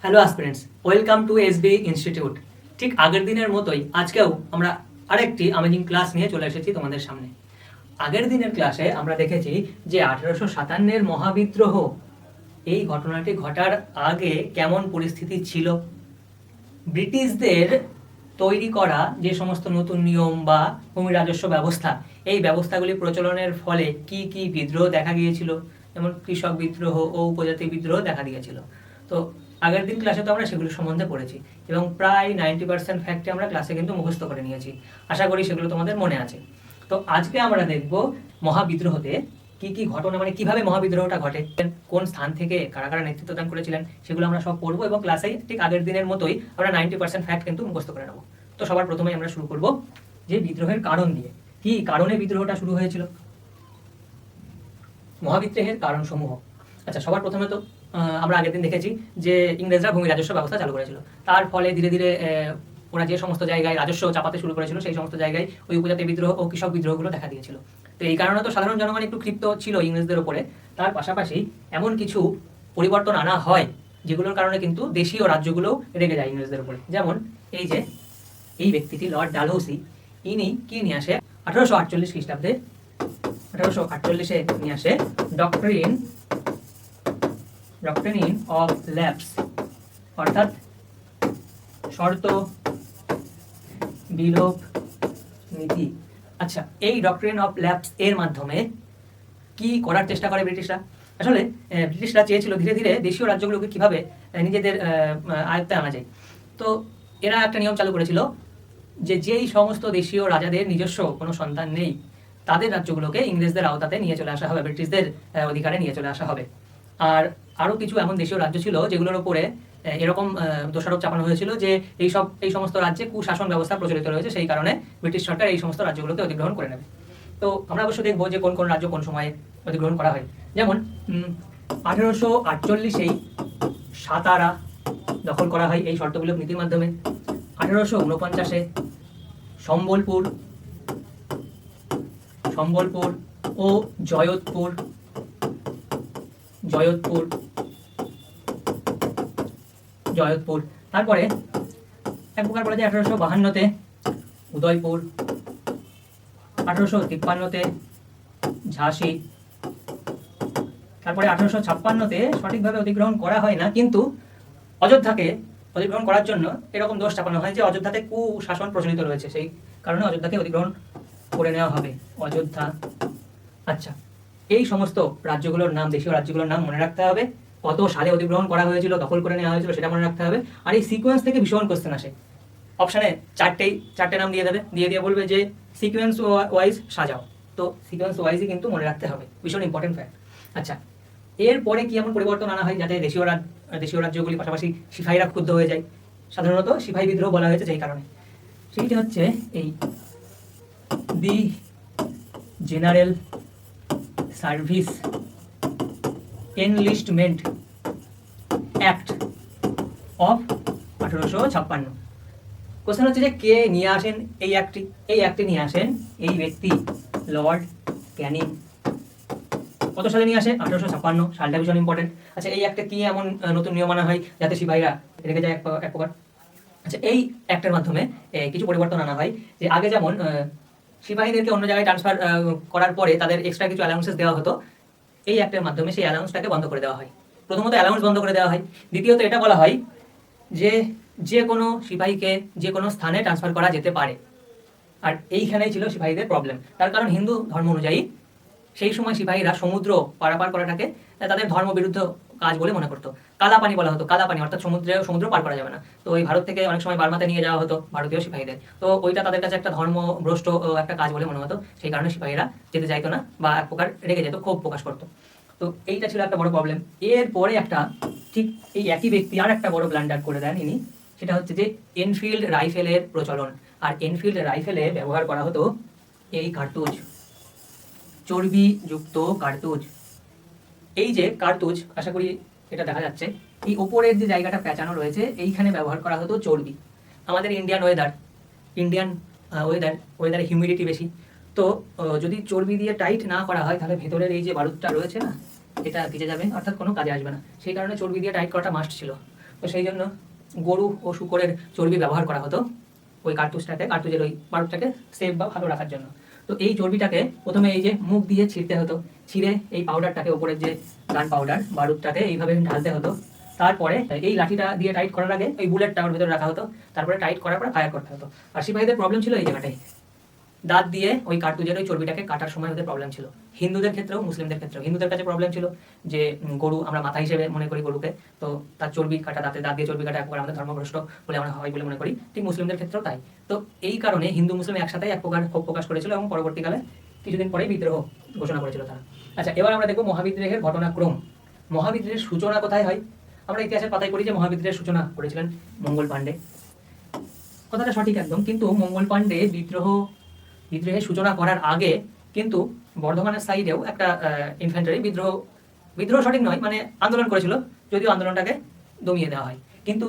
Hello aspirants, welcome to SB institute. ঠিক আগের দিনের মতোই আজকেও আমরা আরেকটি আমেজিং ক্লাস নিয়ে চলে এসেছি তোমাদের সামনে। আগের দিনের ক্লাসে আমরা দেখেছি যে 1857-এর মহাবিদ্রোহ, এই ঘটনাটি ঘটার আগে কেমন পরিস্থিতি ছিল, ব্রিটিশদের তৈরি করা যে সমস্ত নতুন নিয়ম বা ভূমি রাজস্ব ব্যবস্থা, এই ব্যবস্থাগুলি প্রচলনের ফলে কি কি বিদ্রোহ দেখা গিয়েছিল, যেমন কৃষক বিদ্রোহ ও উপজাতি বিদ্রোহ দেখা দিয়েছিল। তো আগের দিন ক্লাসে তো আমরা সেগুলো সম্বন্ধে পড়েছি এবং প্রায় 90% ফ্যাক্টে আমরা ক্লাসে কিন্তু মুখস্থ করে নিয়েছি। আশা করি সেগুলো তোমাদের মনে আছে। তো আজকে আমরা দেখব মহাবিদ্রোহতে কি কি ঘটনা, মানে কিভাবে মহাবিদ্রোহটা ঘটে, কোন স্থান থেকে কারা কারা নেতৃত্ব দান করেছিলেন, সেগুলো আমরা সব পড়বো এবং ক্লাসেই ঠিক আগের দিনের মতোই আমরা 90% ফ্যাক্ট কিন্তু মুখস্থ করে নেবো। তো সবার প্রথমেই আমরা শুরু করব যে বিদ্রোহের কারণ দিয়ে। কি কারণে বিদ্রোহটা শুরু হয়েছিল, মহাবিদ্রোহের কারণ সমূহ। আচ্ছা, সবার প্রথমে তো আমরা আগের দিন দেখেছি যে ইংরেজরা ভূমি রাজস্ব ব্যবস্থা চালু করেছিল। তার ফলে ধীরে ধীরে ওরা যে সমস্ত জায়গায় রাজস্ব চাপাতে শুরু করেছিল সেই সমস্ত জায়গায় ওই উপজাতি বিদ্রোহ ও কৃষক বিদ্রোহগুলো দেখা দিয়েছিল। তো এই কারণে তো সাধারণ জনগণ একটু ক্ষিপ্ত ছিল ইংরেজদের উপরে। তার পাশাপাশি এমন কিছু পরিবর্তন আনা হয় যেগুলোর কারণে কিন্তু দেশীয় রাজ্যগুলোও রেগে যায় ইংরেজদের উপরে। যেমন এই যে এই ব্যক্তিটি লর্ড ডালহৌসি, ইনি কি নিয়ে আসে 1848 খ্রিস্টাব্দে, 1848-এ নিয়ে আসে ডক্ট্রিন অফ ল্যাপস, অর্থাৎ শর্ত বিলোপ নীতি। আচ্ছা, এই ডক্ট্রিন অফ ল্যাপস এর মাধ্যমে কি করার চেষ্টা করে ব্রিটিশরা? আসলে ব্রিটিশরা চেয়েছিল ধীরে ধীরে দেশীয় রাজ্যগুলোকে কিভাবে নিজেদের আয়ত্তে আনা যায়। তো এরা একটা নিয়ম চালু করেছিল যে যেই সমস্ত দেশীয় রাজাদের নিজস্ব কোনো সন্তান নেই তাদের রাজ্যগুলোকে ইংরেজদের আওতাতে নিয়ে চলে আসা হবে, ব্রিটিশদের অধিকারে নিয়ে চলে আসা হবে। আর আরও কিছু এমন দেশীয় রাজ্য ছিল যেগুলোর উপরে এরকম দোষারোপ চাপানো হয়েছিল যে এই সমস্ত রাজ্যে কুশাসন ব্যবস্থা প্রচলিত রয়েছে, সেই কারণে ব্রিটিশ সরকার এই সমস্ত রাজ্যগুলোকে অধিগ্রহণ করে নেবে। তো আমরা অবশ্য দেখবো যে কোন কোন রাজ্য কোন সময়ে অধিগ্রহণ করা হয়। যেমন 1848-এই সাতারা দখল করা হয় এই শর্ত বিলোপ নীতির মাধ্যমে। 1849-এ সম্বলপুর ও জয়তপুর তারপরে এক প্রকার বলা যায় 1852-তে উদয়পুর, 1853-তে ঝাঁসি, তারপরে 1856-তে সঠিকভাবে অধিগ্রহণ করা হয় না, কিন্তু অযোধ্যাকে অধিগ্রহণ করার জন্য এরকম দোষ চাপানো হয় যে অযোধ্যাতে কুশাসন প্রচলিত রয়েছে, সেই কারণে অযোধ্যাকে অধিগ্রহণ করে নেওয়া হবে, অযোধ্যা। আচ্ছা, এই সমস্ত রাজ্যগুলোর নাম, দেশীয় রাজ্যগুলোর নাম মনে রাখতে হবে, কত সালে অধিগ্রহণ করা হয়েছিল, দখল করে নেওয়া হয়েছিল সেটা মনে রাখতে হবে। আর এই সিকোয়েন্স থেকে ভীষণ কোশ্চেন আসে, অপশানে চারটে নাম দিয়ে দেবে, দিয়ে বলবে যে সিকোয়েন্স ওয়াইজ সাজাও। তো সিকোয়েন্স ওয়াইজই কিন্তু মনে রাখতে হবে, ভীষণ ইম্পর্টেন্ট ফ্যাক্ট। আচ্ছা, এরপরে কি এমন পরিবর্তন আনা হয় যাতে দেশীয় রাজ্যগুলির পাশাপাশি সিপাহীরা ক্ষুব্ধ হয়ে যায়? সাধারণত সিপাহী বিদ্রোহ বলা হয়েছে যেই কারণে, সেইটি হচ্ছে এই the general service enlistment act of 1856। Question হচ্ছে যে কে নিয়ে আসেন এই অ্যাক্টটি নিয়ে আসেন এই ব্যক্তি লর্ড ক্যানিং। কত সালে নিয়ে আসে? 1856, সালটা ভীষণ ইম্পর্টেন্ট। আচ্ছা, এই অ্যাক্টে কি এমন নতুন নিয়ম আনা হয় যাতে সিপাহীরা রেগে যায় এক প্রকার? আচ্ছা, এই অ্যাক্টের মাধ্যমে কিছু পরিবর্তন আনা হয়। যে আগে যেমন সিপাহীদেরকে অন্য জায়গায় ট্রান্সফার করার পরে তাদের এক্সট্রা কিছু অ্যালাউন্সেস দেওয়া হতো, এই অ্যাক্টের মাধ্যমে সেই অ্যালাউন্সটাকে বন্ধ করে দেওয়া হয়। প্রথমত অ্যালাউন্স বন্ধ করে দেওয়া হয়, দ্বিতীয়ত এটা বলা হয় যে কোনো সিপাহীকে যে কোনো স্থানে ট্রান্সফার করা যেতে পারে। আর এইখানেই ছিল সিপাহীদের প্রবলেম, তার কারণ হিন্দু ধর্ম অনুযায়ী সেই সময় সিপাহীরা সমুদ্র পারাপার করাটাকে তাদের ধর্মবিরুদ্ধ কাজ বলে মনে করতো। কালাপানি বলা হতো, কালাপানি অর্থাৎ সমুদ্র পার করা যাবে না। তো ওই ভারত থেকে অনেক সময় বার্মাতে নিয়ে যাওয়া হতো ভারতীয় সিপাহীদের, তো ওইটা তাদের কাছে একটা ধর্মভ্রষ্ট একটা কাজ বলে মনে হতো, সেই কারণে সিপাহীরা যেতে চাইতো না বা এক প্রকার রেগে যেত, ক্ষোভ প্রকাশ করতো। তো এইটা ছিল একটা বড় প্রবলেম। এরপরে একটা ঠিক এই একই ব্যক্তি আর একটা বড় ব্লান্ডার করে দেন ইনি, সেটা হচ্ছে যে এনফিল্ড রাইফেলের প্রচলন। আর এনফিল্ড রাইফেলে ব্যবহার করা হতো এই কার্তুজ, চর্বিযুক্ত কার্তুজ। এই যে কার্তুজ, আশা করি এটা দেখা যাচ্ছে, এই ওপরের যে জায়গাটা পেঁচানো রয়েছে এইখানে ব্যবহার করা হতো চর্বি। আমাদের ইন্ডিয়ান ওয়েদারে হিউমিডিটি বেশি, তো যদি চর্বি দিয়ে টাইট না করা হয় তাহলে ভেতরের এই যে বারুদটা রয়েছে না, এটা ভিজে যাবে, অর্থাৎ কোনো কাজে আসবে না। সেই কারণে চর্বি দিয়ে টাইট করাটা মাস্ট ছিল। তো সেই জন্য গরু ও শূকরের চর্বি ব্যবহার করা হতো ওই কার্তুজের ওই বারুদটাকে সেফ বা ভালো রাখার জন্য। তো এই চর্বিটাকে প্রথমে এই যে মুখ দিয়ে ছিঁড়তে হতো, ছিঁড়ে এই পাউডারটাকে ওপরের যে গান পাউডার বারুদটাকে এইভাবে ঢালতে হতো। তারপরে এই লাঠিটা দিয়ে টাইট করার আগে ওই বুলেটটা ওর ভেতরে রাখা হতো, তারপরে টাইট করার পরে ফায়ার করতে হতো। আর সিপাহীদের প্রবলেম ছিল এই জায়গাটাই, দাঁত দিয়ে ওই কার্তুজের ওই চর্বিটাকে কাটার সময় ওদের প্রবলেম ছিল। হিন্দুদের ক্ষেত্রেও মুসলিমদের ক্ষেত্রেও, হিন্দুদের কাছে প্রবলেম ছিল যে গরু আমরা মাথা হিসেবে মনে করি গরুকে, তো তার চর্বি কাটা, দাঁত দিয়ে চর্বি কাটা একবার আমাদের ধর্মভ্রষ্ট বলে আমরা হয় বলে মনে করি, ঠিক মুসলিমদের ক্ষেত্রেও তাই। তো এই কারণে হিন্দু মুসলিম একসাথে এক প্রকার ক্ষোভ প্রকাশ করেছিল এবং পরবর্তীকালে কিছুদিন পরেই বিদ্রোহ ঘোষণা করেছিল তারা। আচ্ছা, এবার আমরা দেখবো মহাবিদ্রোহের ঘটনাক্রম। মহাবিদ্রোহের সূচনা কোথায় হয়? আমরা ইতিহাসের পাতায় পড়ি যে মহাবিদ্রোহের সূচনা করেছিলেন মঙ্গল পাণ্ডে। কথাটা সঠিক একদম, কিন্তু মঙ্গল পাণ্ডে বিদ্রোহের সূচনা করার আগে কিন্তু বর্ধমানের সাইডেও একটা ইনফ্যান্ট্রি বিদ্রোহ সঠিক নয়, মানে আন্দোলন করেছিল, যদিও আন্দোলনটাকে দমিয়ে দেওয়া হয়। কিন্তু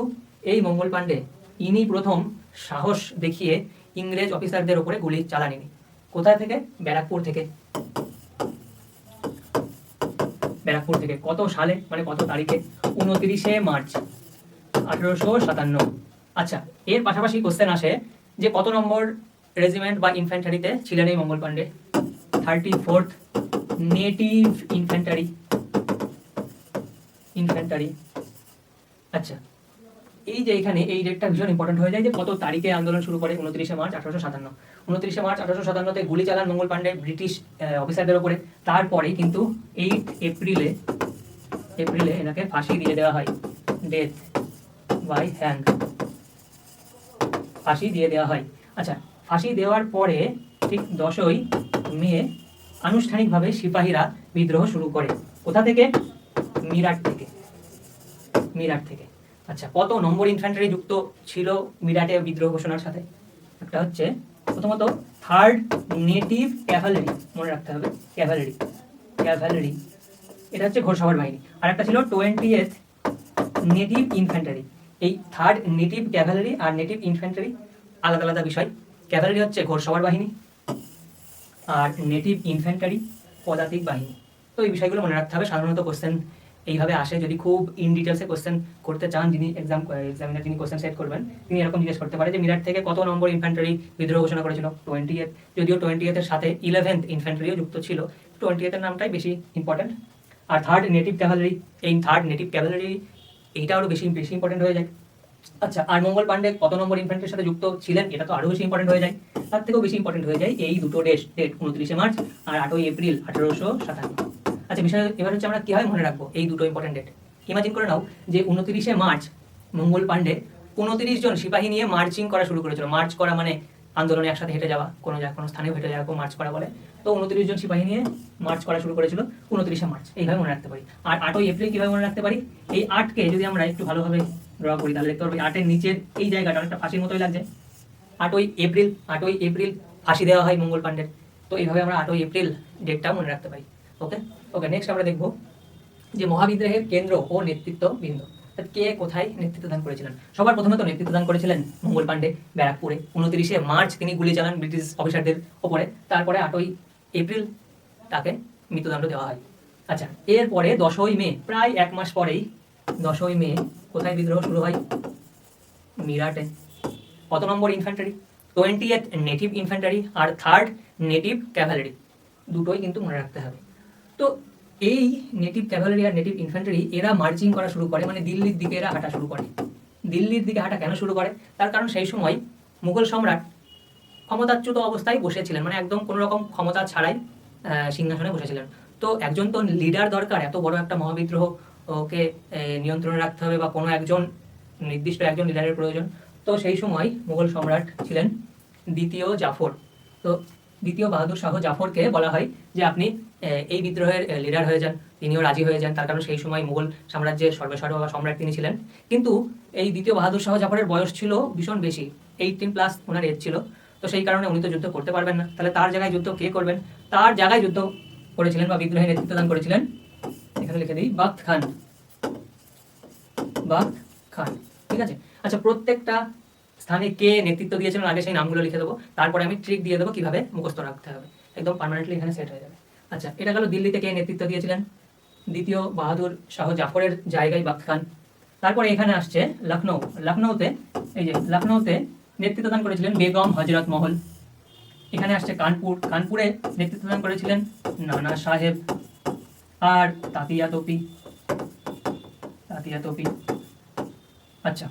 এই মঙ্গল পাণ্ডে ইনি প্রথম সাহস দেখিয়ে ইংরেজ অফিসারদের ওপরে গুলি চালাননি। কোথায় থেকে? ব্যারাকপুর থেকে। ব্যারাকপুর থেকে। কত সালে, মানে কত তারিখে? 29শে মার্চ 1857। আচ্ছা, এর পাশাপাশি কোশ্চেন আসে যে কত নম্বর রেজিমেন্ট বা ইনফ্যান্ট্রিতে ছিলেন এই মঙ্গল পাণ্ডে? 34th native infantry. আচ্ছা, এই যে এখানে এই ডেটটা ভীষণ ইম্পর্টেন্ট হয়ে যায় যে কত তারিখে আন্দোলন শুরু করে? 29শে মার্চ 1857। 29শে মার্চ 1857-তে গুলি চালান মঙ্গল পাণ্ডে ব্রিটিশ অফিসারদের উপরে। তারপরে কিন্তু 8 এপ্রিলে এনাকে ফাঁসি দিয়ে দেওয়া হয়, ডেথ বাই হ্যাং, ফাঁসি দিয়ে দেওয়া হয়। আচ্ছা, ফাঁসি দেওয়ার পরে ঠিক 10ই মে আনুষ্ঠানিকভাবে সিপাহীরা বিদ্রোহ শুরু করে। কোথা থেকে? মিরাট থেকে। আচ্ছা, কত নম্বর ইনফ্যান্ট্রি যুক্ত ছিল মিরাটে বিদ্রোহ ঘোষণার সাথে? একটা হচ্ছে প্রথমত 3rd নেটিভ ক্যাভালারি, মনে রাখতে হবে, ক্যাভালারি, এটা হচ্ছে ঘোড়সওয়ার বাহিনী। আর একটা ছিল 20th নেটিভ ইনফ্যান্ট্রি। এই 3rd নেটিভ ক্যাভালারি আর নেটিভ ইনফ্যান্ট্রি আলাদা আলাদা বিষয়। ক্যাভালারি হচ্ছে ঘোড়সওয়ার বাহিনী আর নেটিভ ইনফ্যান্ট্রি পদাতিক বাহিনী। তো এই বিষয়গুলো মনে রাখতে হবে। সাধারণত কোশ্চেন এইভাবে আসে, যদি খুব ইন ডিটেলসে কোশ্চেন করতে চান, যিনি এক্সামিনার যিনি কোশ্চেন সেট করবেন তিনি এরকম জিজ্ঞেস করতে পারে যে মিরাট থেকে কত নম্বর ইনফ্যান্ট্রি বিদ্রোহ ঘোষণা করেছিল? 20th। যদিও 20th এর সাথে 11th ইনফ্যান্ট্রিও যুক্ত ছিল, 20th এর নামটাই বেশি ইম্পর্টেন্ট। আর 3rd নেটিভ ক্যাভালারি, এই 3rd নেটিভ ক্যাভালারি এইটা আরও বেশি ইম্পর্টেন্ট হয়ে যায়। আচ্ছা, আর মঙ্গল পাণ্ডে কত নম্বর ইনফ্যান্ট্রির সাথে যুক্ত ছিলেন? এটা তো আরও বেশি ইম্পর্টেন্ট হয়ে যায়। তার থেকেও বেশি ইম্পর্টেন্ট হয়ে যায় এই দুটো ডেট, 29শে মার্চ আর 8ই এপ্রিল 1857। আচ্ছা, বিষয় এবার হচ্ছে আমরা কীভাবে মনে রাখবো এই দুটো ইম্পর্টেন্ট ডেট? ইমাজিন করে নাও যে 29শে মার্চ মঙ্গল পাণ্ডে 29 জন সিপাহী নিয়ে মার্চিং করা শুরু করেছিল। মার্চ করা মানে আন্দোলনে একসাথে হেঁটে যাওয়া, কোনো স্থানে হেঁটে যাওয়া মার্চ করা বলে। তো 29 জন সিপাহী নিয়ে মার্চ করা শুরু করেছিল 29শে মার্চ, এইভাবে মনে রাখতে পারি। আর 8ই এপ্রিল কীভাবে মনে রাখতে পারি? এই 8কে যদি আমরা একটু ভালোভাবে ড্র করি তাহলে দেখতে পারবো 8-এর নিচের এই জায়গাটা অনেকটা ফাঁসির মতোই লাগছে। 8ই এপ্রিল ফাঁসি দেওয়া হয় মঙ্গল পাণ্ডের। তো এইভাবে আমরা 8ই এপ্রিল ডেটটা মনে রাখতে পারি। ওকে, নেক্সট আমরা দেখবো যে মহাবিদ্রোহের কেন্দ্র ও নেতৃত্ববৃন্দ, কে কোথায় নেতৃত্ব দান করেছিলেন? সবার প্রথমে তো নেতৃত্ব দান করেছিলেন মঙ্গল পাণ্ডে ব্যারাকপুরে। 29শে মার্চ তিনি গুলি চালান ব্রিটিশ অফিসারদের ওপরে। তারপরে 8ই এপ্রিল তাকে মৃত্যুদণ্ড দেওয়া হয়। আচ্ছা, এরপরে 10ই মে, প্রায় 1 মাস পরেই 10ই মে কোথায় বিদ্রোহ শুরু হয়? মিরাটে। কত নম্বর ইনফ্যান্ট্রি? 20th নেটিভ ইনফ্যান্ট্রি আর 3rd নেটিভ ক্যাভালারি, দুটোই কিন্তু মনে রাখতে হবে। তো এই নেটিভ ক্যাভালারি আর নেটিভ ইনফ্যান্ট্রি এরা মার্চিং করা শুরু করে, মানে দিল্লির দিকে এরা হাঁটা শুরু করে। দিল্লির দিকে হাঁটা কেন শুরু করে? তার কারণ সেই সময় মুঘল সম্রাট ক্ষমতাচ্যুত অবস্থায় বসেছিলেন, মানে একদম কোনো রকম ক্ষমতা ছাড়াই সিংহাসনে বসেছিলেন। তো একজন তো লিডার দরকার, এত বড় একটা মহাবিদ্রোহকে নিয়ন্ত্রণে রাখতে হবে বা কোনো নির্দিষ্ট একজন লিডারের প্রয়োজন। তো সেই সময় মুঘল সম্রাট ছিলেন দ্বিতীয় জাফর। তো দ্বিতীয় বাহাদুর শাহ জাফরকে বলা হয় যে আপনি এই বিদ্রোহের লিডার হয়ে যান। তিনিও রাজি হয়ে যান, তার কারণ সেই সময় মুঘল সাম্রাজ্যের সর্বেসর্বা সম্রাট তিনি ছিলেন। কিন্তু এই দ্বিতীয় বাহাদুর শাহ জাফরের বয়স ছিল ভীষণ বেশি, 18+ ওনার এজ ছিল। তো সেই কারণে উনি তো যুদ্ধ করতে পারবেন না, তাহলে তার জায়গায় যুদ্ধ কে করবেন? তার জায়গায় যুদ্ধ করেছিলেন বা বিদ্রোহের নেতৃত্ব দান করেছিলেন, এখানে লিখে দিই, বাখত খান। ঠিক আছে। আচ্ছা, প্রত্যেকটা স্থানে কে নেতৃত্ব দিয়েছিলেন আগে সেই নামগুলো লিখে দেবো, তারপরে আমি ট্রিক দিয়ে দেবো কিভাবে মুখস্থ রাখতে হবে, একদম পার্মানেন্টলি এখানে সেট হয়ে যাবে। আচ্ছা, এটা গেল দিল্লিতে কে নেতৃত্ব দিয়েছিলেন? দ্বিতীয় বাহাদুর শাহ জাফরের জায়গায় বাখত খান। তারপরে এখানে আসছে লখনৌ। লখনৌতে এই যে লখনৌতে নেতৃত্ব দান করেছিলেন বেগম হজরত মহল। এখানে আসছে কানপুর। কানপুরে নেতৃত্ব দান করেছিলেন নানা সাহেব। আর তাতিয়া তোপি। তাতিয়া তোপি। আচ্ছা,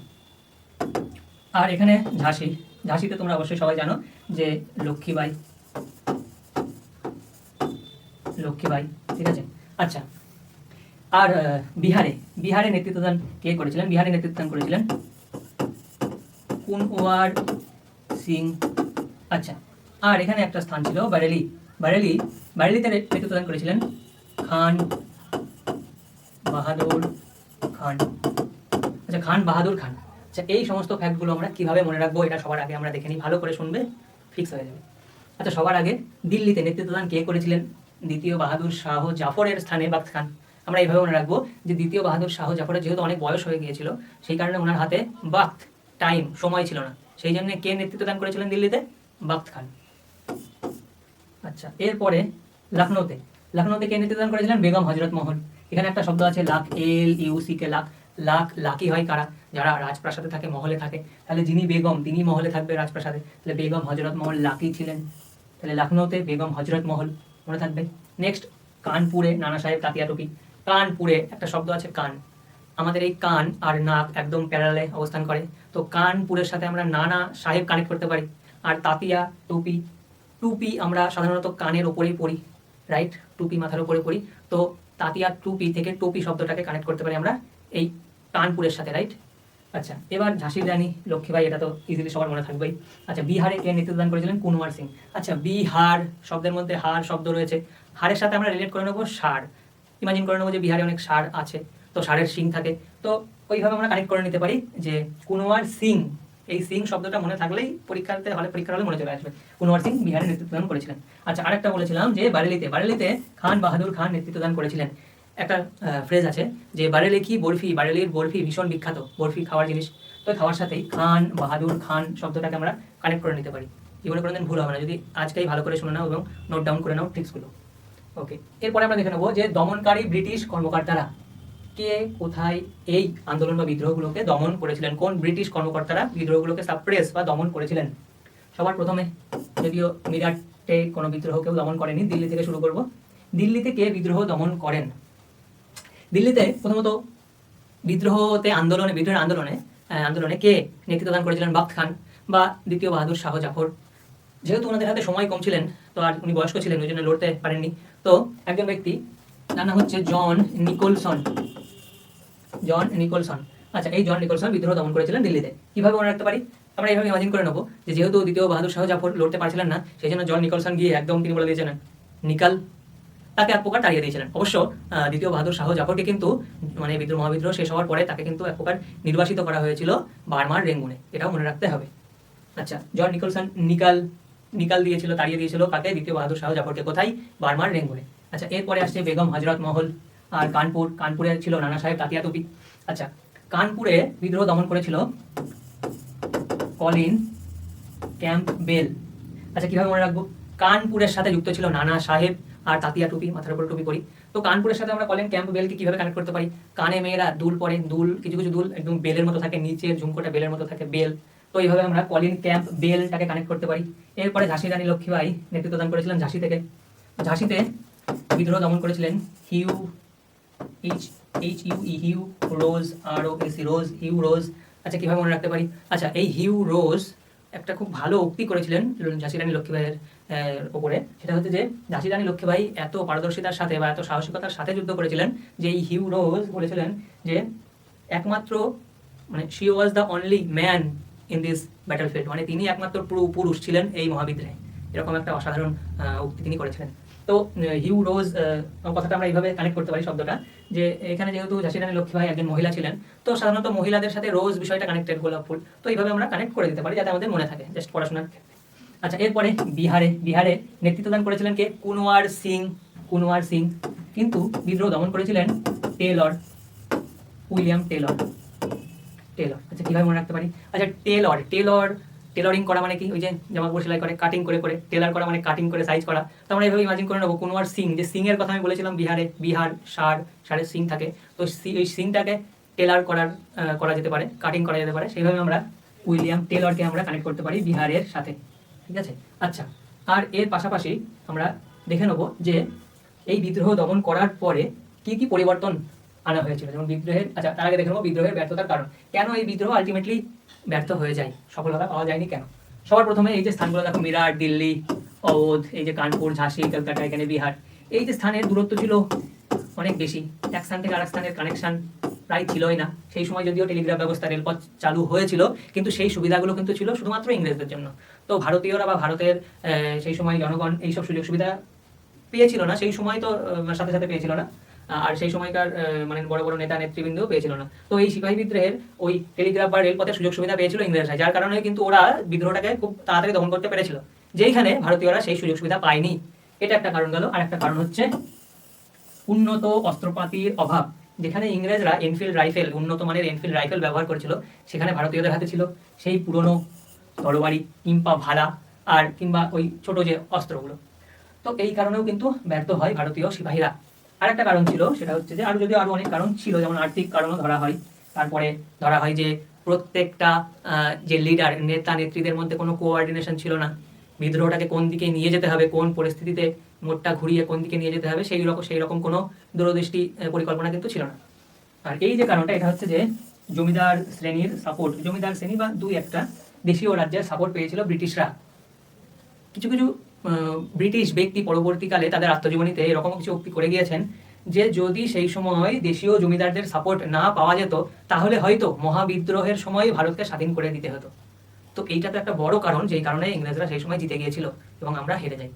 আর এখানে ঝাঁসি। ঝাঁসিতে তোমরা অবশ্যই সবাই জানো যে লক্ষ্মীবাই। লক্ষ্মীবাই, ঠিক আছে। আচ্ছা, আর বিহারে, বিহারে নেতৃত্ব দান কে করেছিলেন? বিহারে নেতৃত্ব দান করেছিলেন কুনওয়ার সিং। আচ্ছা, আর এখানে একটা স্থান ছিল বারেলি। বারেলি, বারেলিতে নেতৃত্ব দান করেছিলেন খান বাহাদুর খান। আচ্ছা, খান বাহাদুর খান। আচ্ছা, এই সমস্ত ফ্যাক্টগুলো আমরা কিভাবে মনে রাখবো এটা সবার আগে আমরা দেখে নিই, ভালো করে শুনবে, ফিক্স হয়ে যাবে। আচ্ছা, সবার আগে দিল্লিতে নেতৃত্ব দান কে করেছিলেন? দ্বিতীয় বাহাদুর শাহ জাফরের স্থানে বাখত খান। আমরা এইভাবে মনে রাখবো যে দ্বিতীয় বাহাদুর শাহ জাফরের যেহেতু অনেক বয়স হয়ে গিয়েছিল, সেই কারণে ওনার হাতে বাখত, টাইম, সময় ছিল না, সেই জন্য কে নেতৃত্ব দান করেছিলেন দিল্লিতে? বাখত খান। আচ্ছা, এরপরে লখনৌতে, লখনৌতে কে নেতৃত্ব দান করেছিলেন? বেগম হজরত মহল। এখানে একটা শব্দ আছে লাখ, LUCK, লাখ। লাখ, লাকি হয় কারা? যারা রাজপ্রাসাদে থাকে, মহলে থাকে। তাহলে যিনি বেগম তিনি মহলে থাকবে, রাজপ্রাসাদে, তাহলে বেগম হজরত মহল লাকি ছিলেন। তাহলে লখনৌতে বেগম হজরত মহল মনে থাকবে। নেক্সট, কানপুরে নানা সাহেব তাতিয়া টুপি। কানপুরে একটা শব্দ আছে কান। আমাদের এই কান আর নাক একদম প্যারালালে অবস্থান করে, তো কানপুরের সাথে আমরা নানা সাহেব কানেক্ট করতে পারি। আর তাতিয়া টুপি, টুপি আমরা সাধারণত কানের ওপরেই পরি, রাইট? টুপি মাথার উপরে পরি, তো তাতিয়া টুপি থেকে টুপি শব্দটাকে কানেক্ট করতে পারি আমরা এই কানপুরের সাথে, রাইট? আচ্ছা, এবার ঝাঁসির রানী লক্ষ্মীবাই, এটা তো ইজিলি সবার মনে থাকবেই। আচ্ছা, বিহারে কে নেতৃত্ব দান করেছিলেন? কুনওয়ার সিং। আচ্ছা, বিহার শব্দের মধ্যে হার শব্দ রয়েছে, হারের সাথে আমরা রিলেট করে নেবো ষাঁড়। ইমাজিন করে নেবো যে বিহারে অনেক ষাঁড় আছে, তো ষাঁড়ের সিং থাকে, তো ওইভাবে আমরা কানেক্ট করে নিতে পারি যে কুনওয়ার সিং। এই সিং শব্দটা মনে থাকলেই পরীক্ষার হলে মনে চলে আসবে। কুনওয়ার সিং বিহারে নেতৃত্ব দান করেছিলেন। আচ্ছা, আরেকটা বলেছিলাম যে বারেলিতে, বারেলিতে খান বাহাদুর খান নেতৃত্ব দান করেছিলেন। একটা ফ্রেজ আছে যে বারেলি কি বরফি, বারেলির বরফি ভীষণ বিখ্যাত, বরফি খাওয়ার জিনিস, তো খাওয়ার সাথেই খান বাহাদুর খান শব্দটাকে আমরা কানেক্ট করে নিতে পারি। জীবনে কোনোদিন ভুল হবে না যদি আজকেই ভালো করে শুনে নাও এবং নোট ডাউন করে নাও ট্রিক্সগুলো। ওকে, এরপরে আমরা দেখে নেবো যে দমনকারী ব্রিটিশ কর্মকর্তারা কে কোথায় এই আন্দোলন বা বিদ্রোহগুলোকে দমন করেছিলেন, কোন ব্রিটিশ কর্মকর্তারা বিদ্রোহগুলোকে সাপ্রেস বা দমন করেছিলেন। সবার প্রথমে, যদিও মিরাটে কোনো বিদ্রোহ কেউ দমন করেনি, দিল্লি থেকে শুরু করব। দিল্লিতে কে বিদ্রোহ দমন করেন? দিল্লিতে প্রথমত বিদ্রোহতে আন্দোলনে, বিদ্রোহের আন্দোলনে কে নেতৃত্ব দান করেছিলেন? বাখত খান বা দ্বিতীয় বাহাদুর শাহ জাফর। যেহেতু ওনাদের হাতে সময় কম ছিলেন, তো আর উনি বয়স্ক ছিলেন, ওই জন্য লড়তে পারেননি, তো একজন ব্যক্তি, তার নাম হচ্ছে জন নিকোলসন। জন নিকোলসন। আচ্ছা, এই জন নিকোলসন বিদ্রোহ দমন করেছিলেন দিল্লিতে। কিভাবে মনে রাখতে পারি? আমরা এইভাবে ইমাজিন করে নেবো যে যেহেতু দ্বিতীয় বাহাদুর শাহ জাফর লড়তে পারছিলেন না, সেই জন্য জন নিকোলসন গিয়ে একদম তিনি বলে দিয়েছিলেন নিকাল, তাকে এক প্রকার তাড়িয়ে দিয়েছিলেন। অবশ্য দ্বিতীয় বাহাদুর শাহ জাফরকে কিন্তু মানে মহাবিদ্রোহ শেষ হওয়ার পরে তাকে কিন্তু এক প্রকার নির্বাসিত করা হয়েছিল বার্মার রেঙ্গুনে, এটাও মনে রাখতে হবে। আচ্ছা, জন নিকোলসন নিকাল দিয়েছিল, তাড়িয়ে দিয়েছিল কাকে? দ্বিতীয় বাহাদুর শাহ জাফরকে। কোথায়? বার্মার রেঙ্গুনে। আচ্ছা, এরপরে আসছে বেগম হজরত মহল আর কানপুর। কানপুরে ছিল নানা সাহেব তাতিয়া টুপি। আচ্ছা, কানপুরে বিদ্রোহ দমন করেছিল কলিন ক্যাম্পবেল। আচ্ছা, কিভাবে মনে রাখবো? কানপুরের সাথে যুক্ত ছিল নানা সাহেব আর তাতিয়া টুপি, মাথার উপর টুপি পরি, তো কানপুরের সাথে আমরা কলিন ক্যাম্পবেলকে কিভাবে কানেক্ট করতে পারি? কানে মেয়েরা দুল পরে, দুল কিছু কিছু দুল একদম বেলের মতো থাকে, নিচের ঝুমকোটা বেলের মতো থাকে, বেল, তো এইভাবে আমরা কলিন ক্যাম্পবেলটাকে কানেক্ট করতে পারি। এরপরে ঝাঁসি রানী লক্ষ্মীবাই নেতৃত্ব দান করেছিলেন ঝাঁসি থেকে। ঝাঁসিতে বিদ্রোহ দমন করেছিলেন হিউ রোজ, রোজ, হিউ রোজ। আচ্ছা, কিভাবে মনে রাখতে পারি? আচ্ছা, এই হিউ রোজ একটা খুব ভালো উক্তি করেছিলেন ঝাঁসি রানী লক্ষ্মীবাইয়ের ওপরে, সেটা হচ্ছে যে ঝাঁসি রানী লক্ষ্মীবাই এত পারদর্শিতার সাথে বা এত সাহসিকতার সাথে যুদ্ধ করেছিলেন যে এই হিউ রোজ বলেছিলেন যে একমাত্র, মানে she was the only man in this battlefield, মানে তিনি একমাত্র পুরুষ ছিলেন এই মহাবিদ্রোহে, এরকম একটা অসাধারণ উক্তি তিনি করেছিলেন। তো হিউ রোজ কথাটা আমরা এইভাবে কানেক্ট করতে পারি শব্দটা, যে এখানে যেহেতু ঝাঁসি রানী লক্ষ্মীবাই একজন মহিলা ছিলেন, তো সাধারণত মহিলাদের সাথে রোজ বিষয়টা কানেক্টেড, গোলাপ ফুল, তো এইভাবে আমরা কানেক্ট করে দিতে পারি যাতে আমাদের মনে থাকে জাস্ট পড়াশোনার ক্ষেত্রে। আচ্ছা, এরপরে বিহারে নেতৃত্ব দান করেছিলেন কে? কুনওয়ার সিং, কিন্তু বিদ্রোহ দমন করেছিলেন উইলিয়াম টেলর। আচ্ছা, কিভাবে মনে রাখতে পারি? আচ্ছা, টেলরিং করা মানে কি? ওই যে জামা কাপড় সেলাই করে কাটিং করে করে, টেলার করা মানে কাটিং করে সাইজ করা, তো আমরা এইভাবে ইমাজিন করে নেবো কুনওয়ার সিং, যে সিং এর কথা আমি বলেছিলাম, বিহার ষাঁড়ের সিং থাকে, তো ওই সিংটাকে টেলার করা যেতে পারে, কাটিং করা যেতে পারে, সেইভাবে আমরা উইলিয়াম টেলরকে আমরা কানেক্ট করতে পারি বিহারের সাথে। ঠিক আছে, আচ্ছা, আর এর পাশাপাশি আমরা দেখে নেব যে এই বিদ্রোহ দমন করার পরে কি কি পরিবর্তন আনা হয়েছিল। যেমন বিদ্রোহের, আচ্ছা তার আগে দেখে নেবো বিদ্রোহের ব্যর্থতার কারণ, কেন এই বিদ্রোহ আলটিমেটলি ব্যর্থ হয়ে যায়, সফলতা পাওয়া যায়নি কেন। সবার প্রথমে এই যে স্থানগুলো দেখো, মিরাট, দিল্লি, অওধ, এই যে কানপুর, ঝাঁসি, কলকাতা, এখানে বিহার, এই যে স্থানের দূরত্ব ছিল অনেক বেশি, এক স্থান থেকে আরেক স্থানের কানেকশন প্রায় ছিলই না। সেই সময় যদিও টেলিগ্রাফ ব্যবস্থা, রেলপথ চালু হয়েছিল, কিন্তু সেই সুবিধাগুলো কিন্তু ছিল শুধুমাত্র ইংরেজদের জন্য। তো ভারতীয়রা বা ভারতের সেই সময় জনগণ এইসব সুযোগ সুবিধা পেয়েছিল না, সেই সময় তো সাথে সাথে পেয়েছিল না, আর সেই সময়কার মানে বড় বড় নেতা নেতৃবৃন্দও পেয়েছিল না। তো এই সিপাহী বিদ্রোহের ওই টেলিগ্রাফ বা রেলপথের সুযোগ সুবিধা পেয়েছিল ইংরেজরা, যার কারণে কিন্তু ওরা বিদ্রোহটাকে খুব তাড়াতাড়ি দমন করতে পেরেছিল, যেইখানে ভারতীয়রা সেই সুযোগ সুবিধা পায়নি। এটা একটা কারণ গেল। আর একটা কারণ হচ্ছে উন্নত অস্ত্রপাতির অভাব। যেখানে ইংরেজরা এনফিল্ড রাইফেল, উন্নত মানের এনফিল্ড রাইফেল ব্যবহার করেছিল, সেখানে ভারতীয়দের হাতে ছিল সেই পুরনো তরবারি কিংবা ভালা আর কিংবা ওই ছোট যে অস্ত্রগুলো। তো এই কারণেও কিন্তু ব্যর্থ হয় ভারতীয় সিপাহীরা। আর একটা কারণ ছিল, সেটা হচ্ছে যে আরো অনেক কারণ ছিল, যেমন আর্থিক কারণও ধরা হয়। তারপরে ধরা হয় যে প্রত্যেকটা যে লিডার, নেতা নেত্রীদের মধ্যে কোনো কোঅর্ডিনেশন ছিল না। বিদ্রোহটাকে কোন দিকে নিয়ে যেতে হবে, কোন পরিস্থিতিতে মোড়টা ঘুরিয়ে কোন দিকে নিয়ে যেতে হবে, সেই রকম কোনো দূরদৃষ্টি পরিকল্পনা কিন্তু ছিল না। আর এই যে কারণটা, এটা হচ্ছে যে জমিদার শ্রেণীর সাপোর্ট, জমিদার শ্রেণী বা দুই একটা দেশীয় রাজ্যের সাপোর্ট পেয়েছিল ব্রিটিশরা। কিছু কিছু ব্রিটিশ ব্যক্তি পরবর্তীকালে তাদের আত্মজীবনীতে এরকম কিছু উক্তি করে গিয়েছেন যে যদি সেই সময় দেশীয় জমিদারদের সাপোর্ট না পাওয়া যেত, তাহলে হয়তো মহাবিদ্রোহের সময় ভারতকে স্বাধীন করে দিতে হতো। তো এইটা তো একটা বড় কারণ, যেই কারণে ইংরেজরা সেই সময় জিতে গিয়েছিল এবং আমরা হেরে যাই।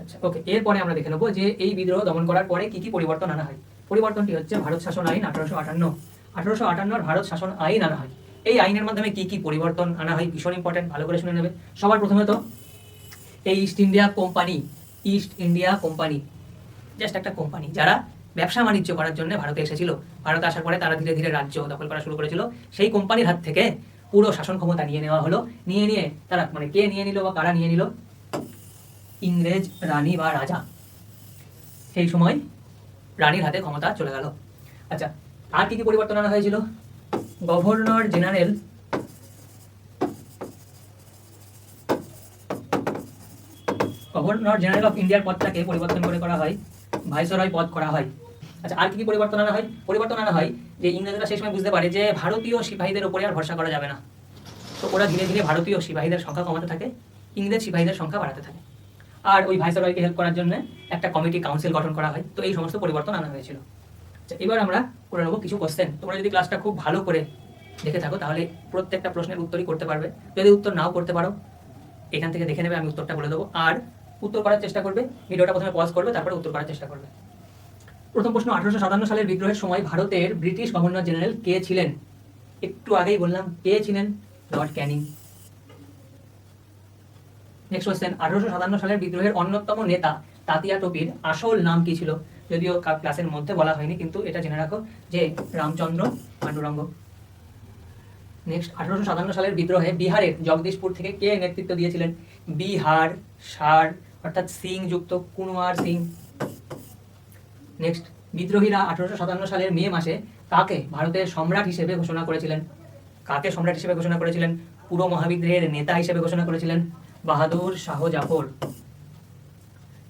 আচ্ছা, ওকে, এরপরে আমরা দেখে নেবো যে এই বিদ্রোহ দমন করার পরে কি কি পরিবর্তন আনা হয়। পরিবর্তনটি হচ্ছে ভারত শাসন আইন 1858 ভারত শাসন আইন আনা হয়। এই আইনের মাধ্যমে কি কি পরিবর্তন আনা হয় ভীষণ ইম্পর্টেন্ট, ভালো করে শুনে নেবে। সবার প্রথমে তো এই ইস্ট ইন্ডিয়া কোম্পানি জাস্ট একটা কোম্পানি, যারা ব্যবসা বাণিজ্য করার জন্য ভারতে এসেছিল। ভারতে আসার পরে তারা ধীরে ধীরে রাজ্য দখল করা শুরু করেছিল। সেই কোম্পানির হাত থেকে পুরো শাসন ক্ষমতা নিয়ে নেওয়া হলো। নিয়ে তারা, মানে কে নিয়ে নিল বা কারা নিয়ে নিল? ইংরেজ রানী বা রাজা। সেই সময় রানীর হাতে ক্ষমতা চলে গেল। আচ্ছা, আর কি কি পরিবর্তন আনা হয়েছিল? গভর্নর জেনারেল অফ ইন্ডিয়ার পদটাকে পরিবর্তন করে করা হয় ভাইসরয় পদ করা হয়। আচ্ছা, আর কি কি পরিবর্তন আনা হয়? পরিবর্তন আনা হয় যে ইংরেজরা সেই সময় বুঝতে পারে যে ভারতীয় সিপাহীদের উপরে আর ভরসা করা যাবে না। তো ওরা ধীরে ধীরে ভারতীয় সিপাহীদের সংখ্যা কমাতে থাকে, ইংরেজ সিপাহীদের সংখ্যা বাড়াতে থাকে। আর ওই ভাইসরয়কে হেল্প করার জন্য একটা কমিটি কাউন্সিল গঠন করা হয়। তো এই সমস্ত পরিবর্তন আনা হয়েছিল। আচ্ছা, এবার আমরা করে নেবো কিছু কোশ্চেন। তোমরা যদি ক্লাসটা খুব ভালো করে দেখে থাকো তাহলে প্রত্যেকটা প্রশ্নের উত্তরই করতে পারবে। যদি উত্তর নাও করতে পারো, এখান থেকে দেখে নেবে, আমি উত্তরটা বলে দেবো, আর উত্তর করার চেষ্টা করবে। ভিডিওটা প্রথমে পজ করবে, তারপরে উত্তর করার চেষ্টা করবে। প্রথম প্রশ্ন, 1857 সালের বিদ্রোহের সময় ভারতের ব্রিটিশ গভর্নর জেনারেল কে ছিলেন? একটু আগেই বললাম কে ছিলেন, লর্ড ক্যানিং। নেক্সট কোশ্চেন, 1857 সালের বিদ্রোহের অন্যতম নেতা তাতিয়া টোপির আসল নাম কি ছিল? যদিও ক্লাসের মধ্যে বলা হয়নি, কিন্তু এটা জেনে রাখো যে রামচন্দ্র পাণ্ডুরঙ্গ। নেক্সট, 1857 সালের বিদ্রোহে বিহারের জগদীশপুর থেকে কে নেতৃত্ব দিয়েছিলেন? বিহার সার অর্থাৎ সিং যুক্ত কুনওয়ার সিং। নেক্সট, বিদ্রোহীরা 1857 সালের মে মাসে কাকে ভারতের সম্রাট হিসেবে ঘোষণা করেছিলেন? কাকে সম্রাট হিসেবে ঘোষণা করেছিলেন? পুরো মহাবিদ্রোহের নেতা হিসেবে ঘোষণা করেছিলেন বাহাদুর শাহ জাফর।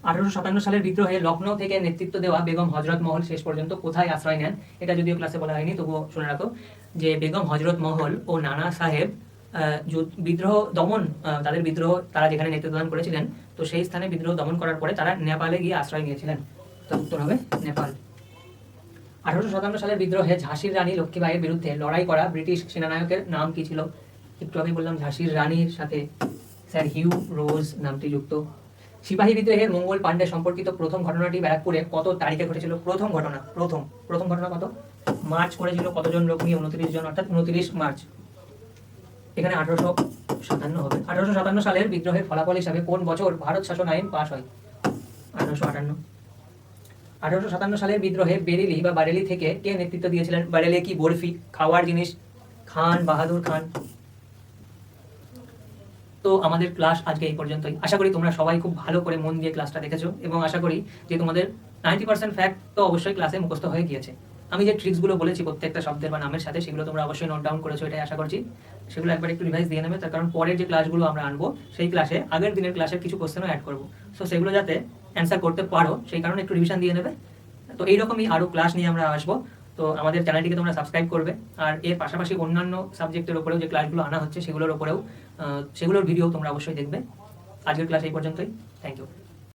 1857 সালের বিদ্রোহে লখনৌ থেকে নেতৃত্ব দেওয়া বেগম হজরত মহল শেষ পর্যন্ত কোথায় আশ্রয় নেন? এটা যদিও ক্লাসে বলা হয়নি, তবুও শুনে রাখো যে বেগম হজরত মহল ও নানা সাহেব বিদ্রোহ দমন, তাদের বিদ্রোহ তারা যেখানে নেতৃত্ব দান করেছিলেন, তো সেই স্থানে বিদ্রোহ দমন করার পরে তারা নেপালে গিয়ে আশ্রয় নিয়েছিলেন। তো উত্তর হবে নেপাল। 1857 সালের বিদ্রোহে ঝাঁসির রানী লক্ষ্মীবাইয়ের বিরুদ্ধে লড়াই করা ব্রিটিশ সেনানায়কের নাম কি ছিল? একটু আমি বললাম ঝাঁসির রানীর সাথে স্যার হিউ রোজ নামটি যুক্ত। সিপাহী বিদ্রোহের মঙ্গল পাণ্ডে সম্পর্কিত প্রথম ঘটনাটি ব্যারাকপুরে কত তারিখে ঘটেছিল? প্রথম ঘটনা কত মার্চ করেছিল? কতজন লোক নিয়ে? 29 জন, অর্থাৎ 29 মার্চ। এখানে 1857 হবে। 1857 সালের বিদ্রোহের ফলাফল হিসাবে কোন বছর ভারত শাসন আইন পাস হয়? 1858। 1857 সালের বিদ্রোহে বারেলি থেকে কে নেতৃত্ব দিয়েছিলেন? বারেলি কি বরফি, খাওয়ার জিনিস? খান বাহাদুর খান। তো আমাদের ক্লাস আজকে এই পর্যন্তই। আশা করি তোমরা সবাই খুব ভালো করে মন দিয়ে ক্লাসটা দেখেছো এবং আশা করি যে তোমাদের 90% ফ্যাক্ট তো অবশ্যই ক্লাসে মুখস্থ হয়ে গিয়েছে। আমি যে ট্রিক্সগুলো বলেছি প্রত্যেকটা শব্দের বা নামের সাথে, সেগুলো তোমরা অবশ্যই নোট ডাউন করেছো, এটাই আশা করছি। সেগুলো একবার একটু রিভাইজ দিয়ে নেবে, তার কারণ পরের যে ক্লাসগুলো আমরা আনবো সেই ক্লাসে আগের দিনের ক্লাসের কিছু কোশ্চেনও অ্যাড করবো। সো সেগুলো যাতে অ্যান্সার করতে পারো সেই কারণে একটু রিভিশন দিয়ে নেবে। তো এইরকমই আরও ক্লাস নিয়ে আমরা আসবো। তো আমাদের চ্যানেলটিকে তোমরা সাবস্ক্রাইব করবে, আর এর পাশাপাশি অন্যান্য সাবজেক্টের ওপরেও যে ক্লাসগুলো আনা হচ্ছে সেগুলোর ওপরেও সেগুলোর ভিডিও তোমরা অবশ্যই দেখবে। আজকের ক্লাস এই পর্যন্তই। Thank you.